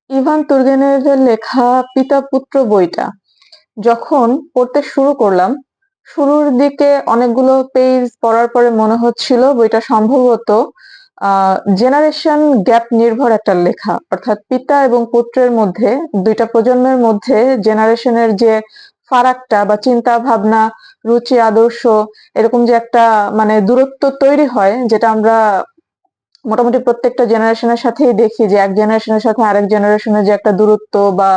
Ivan তুর্গেনেভের লেখা পিতা-পুত্র বইটা যখন পড়তে শুরু করলাম, শুরুর দিকে অনেকগুলো পেজ পড়ার পরে মনে হচ্ছিল বইটা সম্ভবত জেনারেশন গ্যাপ নির্ভর একটা লেখা, অর্থাৎ পিতা এবং পুত্রের মধ্যে, দুইটা প্রজন্মের মধ্যে জেনারেশনের যে ফারাকটা বা চিন্তা ভাবনা, রুচি আদর্শ, এরকম যে একটা মানে দূরত্ব তৈরি হয়, যেটা আমরা মোটামুটি প্রত্যেকটা জেনারেশনের সাথেই দেখি যে এক জেনারেশনের সাথে আরেক জেনারেশনের যে একটা দূরত্ব বা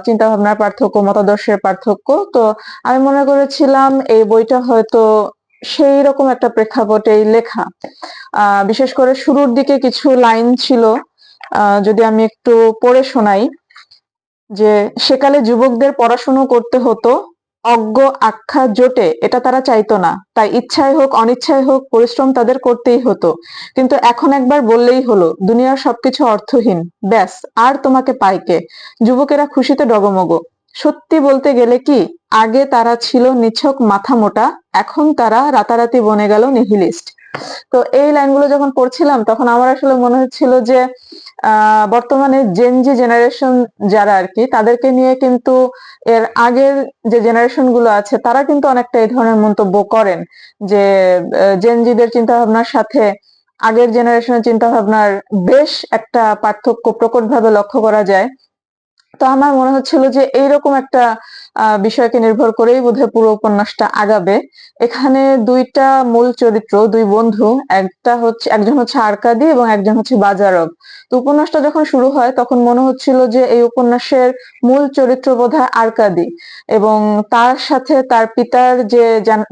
চিন্তা ভাবনার পার্থক্য, মতাদর্শের পার্থক্য। তো আমি মনে করেছিলাম এই বইটা হয়তো সেই রকম একটা প্রেক্ষাপটেই লেখা। বিশেষ করে শুরুর দিকে কিছু লাইন ছিল, যদি আমি একটু পড়ে শোনাই। যে সেকালে যুবকদের পড়াশুনো করতে হতো অজ্ঞ আখ্যা জোটে, এটা তারা চাইতো না, তাই ইচ্ছায় হোক অনিচ্ছায় হোক পরিশ্রম তাদের করতেই হতো। কিন্তু এখন একবার বললেই হলো দুনিয়ার সবকিছু অর্থহীন, ব্যাস আর তোমাকে পায় কে। যুবকেরা খুশিতে ডগমগ। সত্যি বলতে গেলে কি, আগে তারা ছিল নিছক মাথা মোটা, এখন তারা রাতারাতি বনে গেল নিহিলিস্ট। তো এই লাইনগুলো যখন পড়ছিলাম তখন আমার আসলে মনে হচ্ছিল যে বর্তমানে জেনজি জেনারেশন যারা আর কি, তাদেরকে নিয়ে কিন্তু এর আগের যে জেনারেশন গুলো আছে তারা কিন্তু অনেকটা এই ধরনের মন্তব্য করেন যে জেনজিদের চিন্তা ভাবনার সাথে আগের জেনারেশনের চিন্তা ভাবনার বেশ একটা পার্থক্য প্রকটভাবে লক্ষ্য করা যায়। তো আমার মনে হচ্ছিল যে এইরকম একটা বিষয়কে নির্ভর করেই বোধহয় পুরো উপন্যাসটা আগাবে। এখানে দুইটা মূল চরিত্র, দুই বন্ধু, একজন হচ্ছে আরকাদি এবং একজন হচ্ছে বাজারভ। তো উপন্যাসটা যখন শুরু হয় তখন মনে হচ্ছিল যে এই উপন্যাসের মূল চরিত্র বোধহয় আরকাদি, এবং তার সাথে তার পিতার যে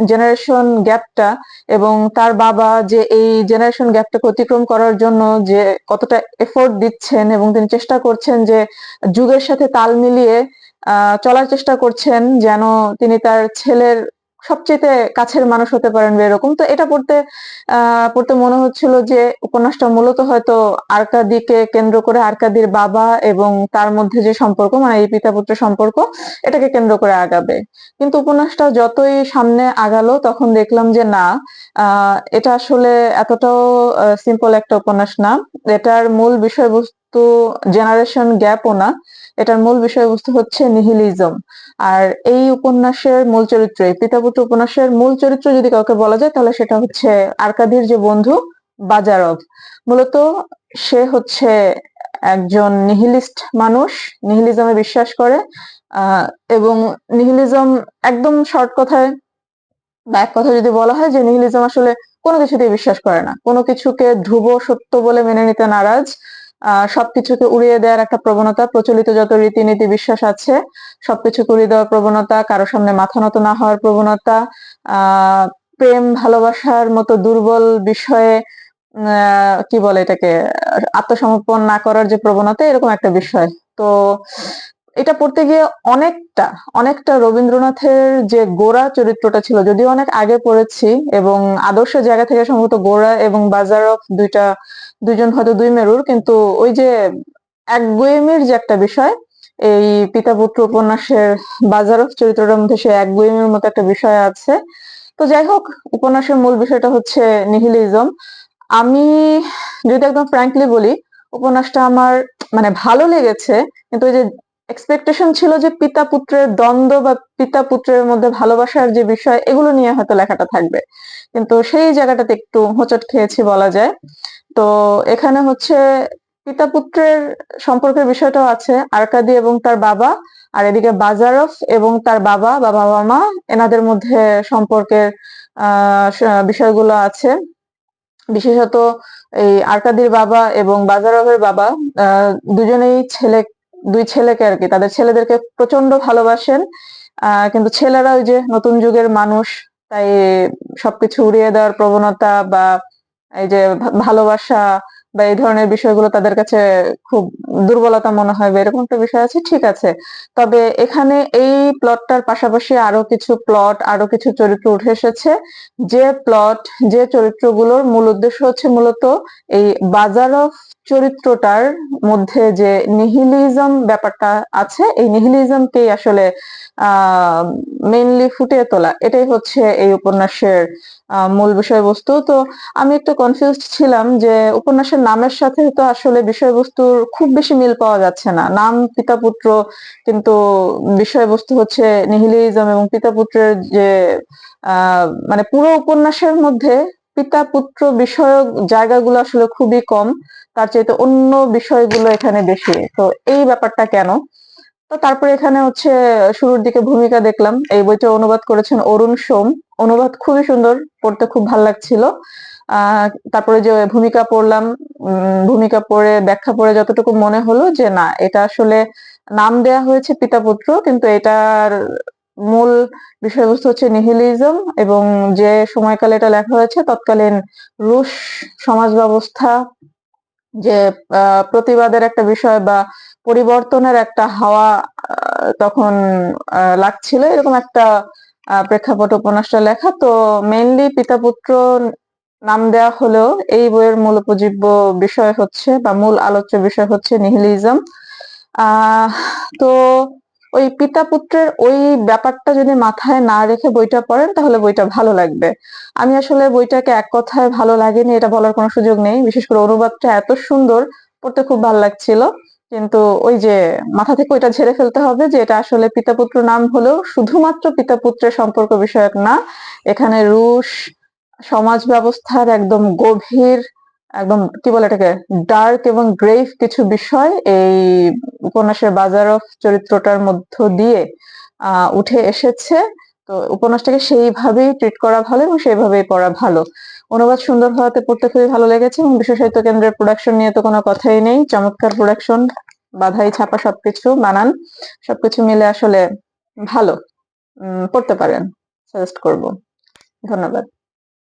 জেনারেশন গ্যাপটা এবং তার বাবা যে এই জেনারেশন গ্যাপটাকে অতিক্রম করার জন্য যে কতটা এফোর্ট দিচ্ছেন এবং তিনি চেষ্টা করছেন যে যুগের সাথে তাল মিলিয়ে চলার চেষ্টা করছেন যেন তিনি তার ছেলের সবচেয়ে কাছের মানুষ হতে পারেন বা এরকম। তো এটা পড়তে মনে হচ্ছিল যে উপন্যাসটা মূলত হয়তো আরকাদিকে কেন্দ্র করে, আরকাদির বাবা এবং তার মধ্যে যে সম্পর্ক, মানে এই পিতা পুত্র সম্পর্ক, এটাকে কেন্দ্র করে আগাবে। কিন্তু উপন্যাসটা যতই সামনে আগালো তখন দেখলাম যে না, এটা আসলে এতটাও সিম্পল একটা উপন্যাস না। এটার মূল বিষয়বস্তু জেনারেশন গ্যাপও না, এটার মূল বিষয়বস্তু হচ্ছে নিহিলিজম। আর এই উপন্যাসের মূল চরিত্র, এই পিতা পুত্র উপন্যাসের মূল চরিত্র যদি কাউকে বলা যায় তাহলে সেটা হচ্ছে আরকাদির যে বন্ধু বাজারভ। মূলত সে হচ্ছে একজন নিহিলিস্ট মানুষ, নিহিলিজমে বিশ্বাস করে। আহ এবং নিহিলিজম একদম শর্ট কথায় বা এক কথা যদি বলা হয় যে নিহিলিজম আসলে কোনো কিছুতেই বিশ্বাস করে না, কোনো কিছুকে ধ্রুব সত্য বলে মেনে নিতে নারাজ। সবকিছুকে উড়িয়ে দেওয়ার একটা প্রবণতা, প্রচলিত যত রীতিনীতি বিশ্বাস আছে সবকিছুকে উড়িয়ে দেওয়ার প্রবণতা, কারো সামনে মাথা নত না হওয়ার প্রবণতা, আহ প্রেম ভালোবাসার মতো দুর্বল বিষয়ে কি বলে এটাকে, আত্মসমর্পণ না করার যে প্রবণতা, এরকম একটা বিষয়। তো এটা পড়তে গিয়ে অনেকটা অনেকটা রবীন্দ্রনাথের যে গোরা চরিত্রটা ছিল, যদিও অনেক আগে পড়েছি, এবং আদর্শ জায়গা থেকে সম্ভবত গোরা এবং বাজারভ দুইজন হয়তো দুই মেরুর, কিন্তু ওই যে একগুঁয়েমির যে একটা বিষয়, এই পিতা পুত্র উপন্যাসের বাজারভ চরিত্রটার মধ্যে সে একগুঁয়েমির মতো একটা বিষয় আছে। তো যাই হোক, উপন্যাসের মূল বিষয়টা হচ্ছে নিহিলিজম। আমি যদি একদম ফ্র্যাঙ্কলি বলি, উপন্যাসটা আমার মানে ভালো লেগেছে, কিন্তু ওই যে এক্সপেকটেশন ছিল যে পিতা পুত্রের দ্বন্দ্ব বা পিতা পুত্রের মধ্যে ভালোবাসার যে বিষয়, এগুলো নিয়ে হয়তো লেখাটা থাকবে, কিন্তু সেই জায়গাটাতে একটু হোঁচট খেয়েছি বলা যায়। তো এখানে হচ্ছে পিতা পুত্রের সম্পর্কের বিষয়টাও আছে, আরকাদি এবং তার বাবা, আর এদিকে বাজারভ এবং তার বাবা বা বাবা মা, এনাদের মধ্যে সম্পর্কের বিষয়গুলো আছে। বিশেষত এই আরকাদির বাবা এবং বাজারভের বাবা দুজনেই দুই ছেলেকে আর কি, তাদের ছেলেদেরকে প্রচন্ড ভালোবাসেন। কিন্তু ছেলেরা ওই যে নতুন যুগের মানুষ, তাই সবকিছু উড়িয়ে দেওয়ার প্রবণতা বা এই যে ভালোবাসা বা এই ধরনের বিষয়গুলো তাদের কাছে খুব দুর্বলতা মনে হয় বা এরকম একটা বিষয় আছে, ঠিক আছে। তবে এখানে এই প্লটটার পাশাপাশি আরো কিছু প্লট, আরো কিছু চরিত্র উঠে এসেছে, যে প্লট, যে চরিত্রগুলোর মূল উদ্দেশ্য হচ্ছে মূলত এই বাজারভ চরিত্রটার মধ্যে যে নিহিলিজম ব্যাপারটা আছে, এই নিহিলিজমকেই আসলে আহ মেইনলি ফুটিয়ে তোলা, এটাই হচ্ছে এই উপন্যাসের মূল বিষয়বস্তু। তো আমি একটু কনফিউজড ছিলাম যে উপন্যাসের নামের সাথে তো আসলে বিষয়বস্তুর খুব বেশি মিল পাওয়া যাচ্ছে না। নাম পিতা পুত্র, কিন্তু বিষয়বস্তু হচ্ছে নিহিলিজম, এবং পিতা পুত্রের যে মানে পুরো উপন্যাসের মধ্যে পিতা পুত্র বিষয়ক জায়গাগুলো আসলে খুবই কম, তার চাইতে অন্য বিষয়গুলো এখানে বেশি। তো এই ব্যাপারটা কেন? তো তারপরে এখানে হচ্ছে শুরুর দিকে ভূমিকা দেখলাম, এই বইটা অনুবাদ করেছেন অরুণ সোম। অনুবাদ খুবই সুন্দর, পড়তে খুব ভালো লাগছিল। তারপরে যে ভূমিকা পড়লাম, ভূমিকা পড়ে ব্যাখ্যা পড়ে যতটুকু মনে হলো যে না, এটা আসলে নাম দেয়া হয়েছে পিতা পুত্র, কিন্তু এটার মূল বিষয়বস্তু হচ্ছে নিহিলিজম, এবং যে সময়কালে এটা লেখা হয়েছে তৎকালীন রুশ সমাজ ব্যবস্থা, যে প্রতিবাদের একটা বিষয় বা পরিবর্তনের একটা হাওয়া তখন লাগছিল, এরকম একটা প্রেক্ষাপট উপন্যাসটা লেখা। তো মেইনলি পিতা পুত্র নাম দেয়া হলেও এই বইয়ের মূল উপজীব্য বিষয় হচ্ছে বা মূল আলোচ্য বিষয় হচ্ছে নিহিলিজম। আহ তো ওই পিতা পুত্রের ওই ব্যাপারটা যদি মাথায় না রেখে বইটা পড়েন তাহলে বইটা ভালো লাগবে। আমি আসলে বইটাকে এক কথায় ভালো লাগেনি এটা বলার কোনো সুযোগ নেই, বিশেষ করে অনুবাদটা এত সুন্দর, পড়তে খুব ভালো লাগছিল। কিন্তু ওই যে মাথা থেকে ওইটা ঝেড়ে ফেলতে হবে যে এটা আসলে পিতা পুত্র নাম হলেও শুধুমাত্র পিতা পুত্রের সম্পর্ক বিষয়ক না, এখানে রুশ সমাজ ব্যবস্থার একদম গভীর, একদম কি বলে এটাকে, ডার্ক এবং গ্রেভ কিছু বিষয় এই উপন্যাসের বাজারফ চরিত্রটার মধ্য দিয়ে উঠে এসেছে। তো উপন্যাসটাকে সেইভাবেই ট্রিট করা ভালো এবং সেইভাবেই পড়া ভালো। অনুবাদ সুন্দর হওয়াতে পড়তে খুবই ভালো লেগেছে, এবং বিশ্ব সাহিত্য কেন্দ্রের প্রোডাকশন নিয়ে তো কোনো কথাই নেই, চমৎকার প্রোডাকশন, বাঁধাই ছাপা সবকিছু, বানান সবকিছু মিলে আসলে ভালো। পড়তে পারেন, সাজেস্ট করব। ধন্যবাদ।